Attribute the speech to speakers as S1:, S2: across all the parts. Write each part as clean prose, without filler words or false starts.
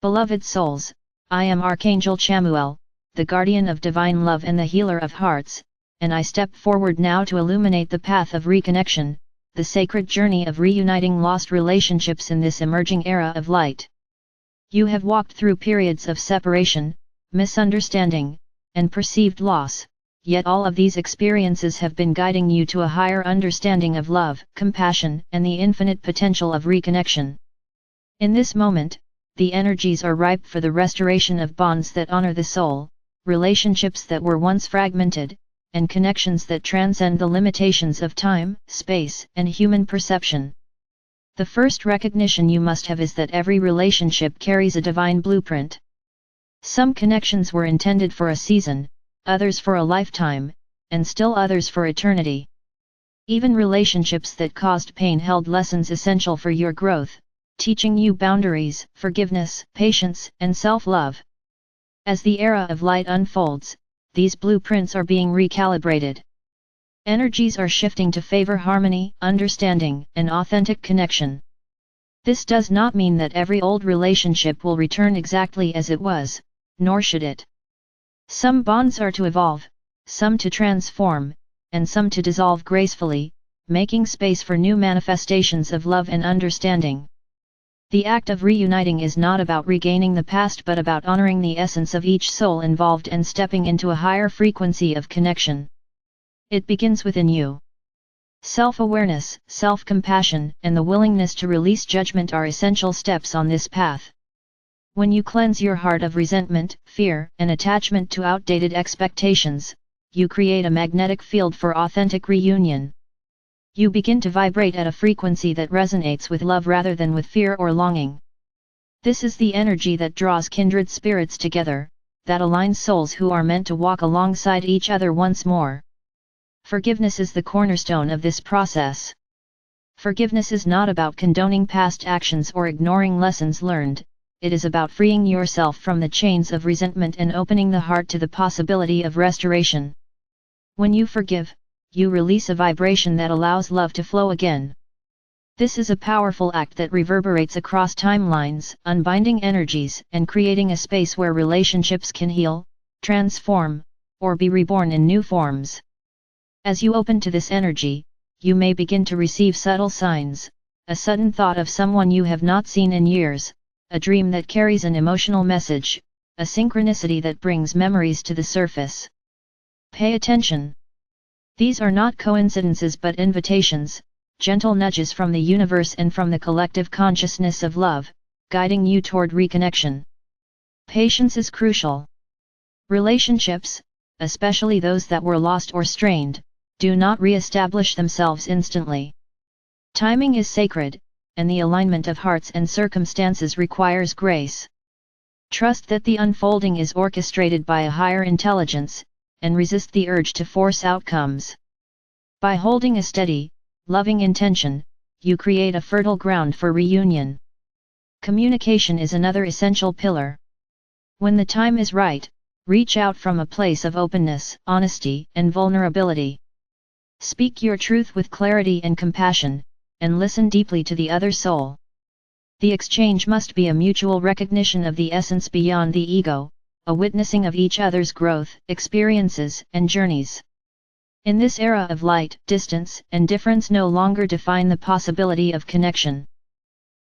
S1: Beloved souls, I am Archangel Chamuel, the guardian of divine love and the healer of hearts, and I step forward now to illuminate the path of reconnection, the sacred journey of reuniting lost relationships in this emerging era of light. You have walked through periods of separation, misunderstanding, and perceived loss, yet all of these experiences have been guiding you to a higher understanding of love, compassion, and the infinite potential of reconnection. In this moment, the energies are ripe for the restoration of bonds that honor the soul, relationships that were once fragmented, and connections that transcend the limitations of time, space, and human perception. The first recognition you must have is that every relationship carries a divine blueprint. Some connections were intended for a season, others for a lifetime, and still others for eternity. Even relationships that caused pain held lessons essential for your growth, teaching you boundaries, forgiveness, patience, and self-love. As the era of light unfolds, these blueprints are being recalibrated. Energies are shifting to favor harmony, understanding, and authentic connection. This does not mean that every old relationship will return exactly as it was, nor should it. Some bonds are to evolve, some to transform, and some to dissolve gracefully, making space for new manifestations of love and understanding. The act of reuniting is not about regaining the past but about honoring the essence of each soul involved and stepping into a higher frequency of connection. It begins within you. Self-awareness, self-compassion, and the willingness to release judgment are essential steps on this path. When you cleanse your heart of resentment, fear, and attachment to outdated expectations, you create a magnetic field for authentic reunion. You begin to vibrate at a frequency that resonates with love rather than with fear or longing. This is the energy that draws kindred spirits together, that aligns souls who are meant to walk alongside each other once more. Forgiveness is the cornerstone of this process. Forgiveness is not about condoning past actions or ignoring lessons learned, it is about freeing yourself from the chains of resentment and opening the heart to the possibility of restoration. When you forgive, you release a vibration that allows love to flow again. This is a powerful act that reverberates across timelines, unbinding energies, and creating a space where relationships can heal, transform, or be reborn in new forms. As you open to this energy, you may begin to receive subtle signs, a sudden thought of someone you have not seen in years, a dream that carries an emotional message, a synchronicity that brings memories to the surface. Pay attention. These are not coincidences but invitations, gentle nudges from the universe and from the collective consciousness of love, guiding you toward reconnection. Patience is crucial. Relationships, especially those that were lost or strained, do not re-establish themselves instantly. Timing is sacred, and the alignment of hearts and circumstances requires grace. Trust that the unfolding is orchestrated by a higher intelligence, and resist the urge to force outcomes. By holding a steady, loving intention, you create a fertile ground for reunion. Communication is another essential pillar. When the time is right, reach out from a place of openness, honesty, and vulnerability. Speak your truth with clarity and compassion, and listen deeply to the other soul. The exchange must be a mutual recognition of the essence beyond the ego, a witnessing of each other's growth, experiences, and journeys. In this era of light, distance, and difference no longer define the possibility of connection.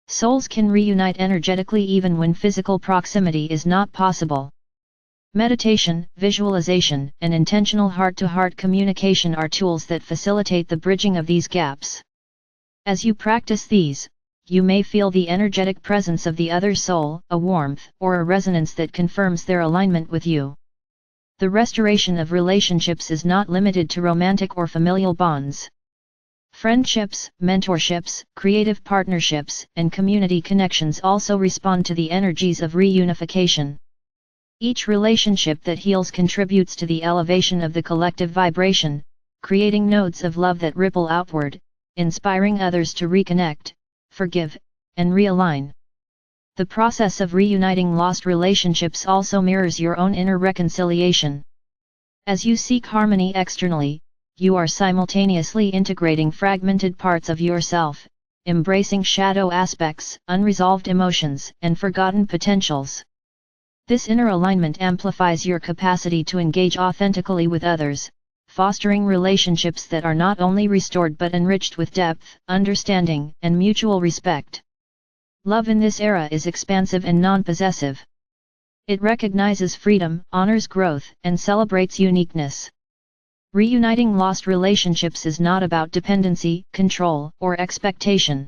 S1: Souls can reunite energetically even when physical proximity is not possible. Meditation, visualization, and intentional heart-to-heart communication are tools that facilitate the bridging of these gaps. As you practice these, you may feel the energetic presence of the other soul, a warmth or a resonance that confirms their alignment with you. The restoration of relationships is not limited to romantic or familial bonds. Friendships, mentorships, creative partnerships, and community connections also respond to the energies of reunification. Each relationship that heals contributes to the elevation of the collective vibration, creating nodes of love that ripple outward, inspiring others to reconnect, forgive, and realign. The process of reuniting lost relationships also mirrors your own inner reconciliation. As you seek harmony externally, you are simultaneously integrating fragmented parts of yourself, embracing shadow aspects, unresolved emotions, and forgotten potentials. This inner alignment amplifies your capacity to engage authentically with others, fostering relationships that are not only restored but enriched with depth, understanding, and mutual respect. Love in this era is expansive and non-possessive. It recognizes freedom, honors growth, and celebrates uniqueness. Reuniting lost relationships is not about dependency, control, or expectation.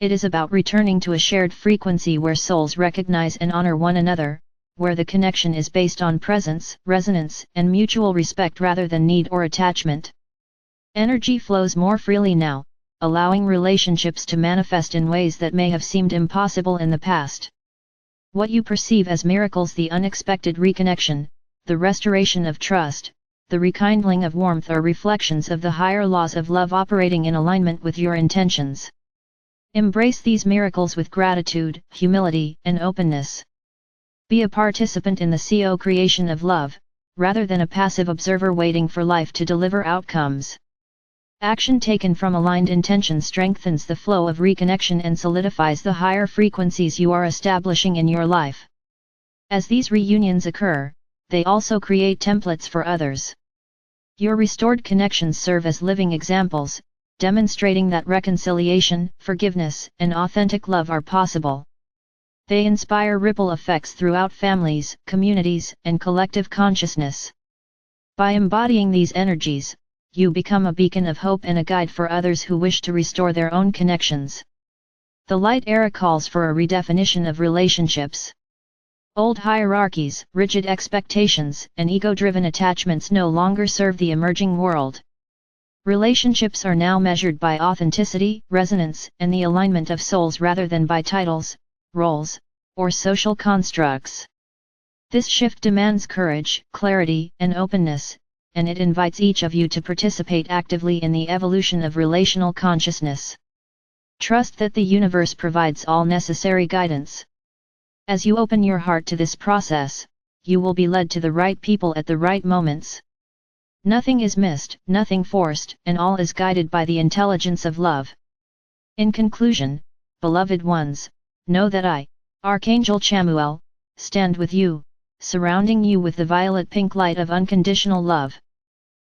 S1: It is about returning to a shared frequency where souls recognize and honor one another, where the connection is based on presence, resonance, and mutual respect rather than need or attachment. Energy flows more freely now, allowing relationships to manifest in ways that may have seemed impossible in the past. What you perceive as miracles, the unexpected reconnection, the restoration of trust, the rekindling of warmth, are reflections of the higher laws of love operating in alignment with your intentions. Embrace these miracles with gratitude, humility, and openness. Be a participant in the co-creation of love, rather than a passive observer waiting for life to deliver outcomes. Action taken from aligned intention strengthens the flow of reconnection and solidifies the higher frequencies you are establishing in your life. As these reunions occur, they also create templates for others. Your restored connections serve as living examples, demonstrating that reconciliation, forgiveness, and authentic love are possible. They inspire ripple effects throughout families, communities, and collective consciousness. By embodying these energies, you become a beacon of hope and a guide for others who wish to restore their own connections. The light era calls for a redefinition of relationships. Old hierarchies, rigid expectations, and ego-driven attachments no longer serve the emerging world. Relationships are now measured by authenticity, resonance, and the alignment of souls rather than by titles, roles, or social constructs. This shift demands courage, clarity, and openness, and it invites each of you to participate actively in the evolution of relational consciousness. Trust that the universe provides all necessary guidance. As you open your heart to this process, you will be led to the right people at the right moments. Nothing is missed, nothing forced, and all is guided by the intelligence of love. In conclusion, beloved ones, know that I, Archangel Chamuel, stand with you, surrounding you with the violet-pink light of unconditional love.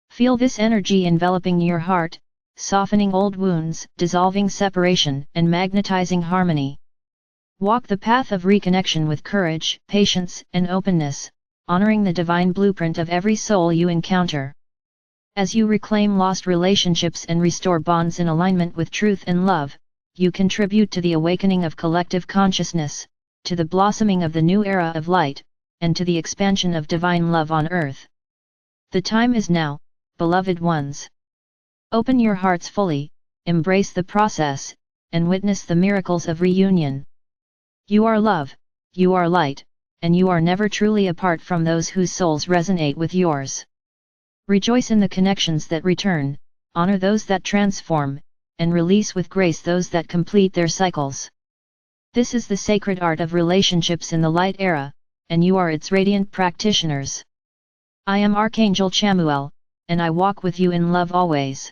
S1: Feel this energy enveloping your heart, softening old wounds, dissolving separation, and magnetizing harmony. Walk the path of reconnection with courage, patience, and openness, honoring the divine blueprint of every soul you encounter. As you reclaim lost relationships and restore bonds in alignment with truth and love, you contribute to the awakening of collective consciousness, to the blossoming of the new era of light, and to the expansion of divine love on earth. The time is now, beloved ones. Open your hearts fully, embrace the process, and witness the miracles of reunion. You are love, you are light, and you are never truly apart from those whose souls resonate with yours. Rejoice in the connections that return, honor those that transform, and release with grace those that complete their cycles. This is the sacred art of relationships in the light era, and you are its radiant practitioners. I am Archangel Chamuel, and I walk with you in love always.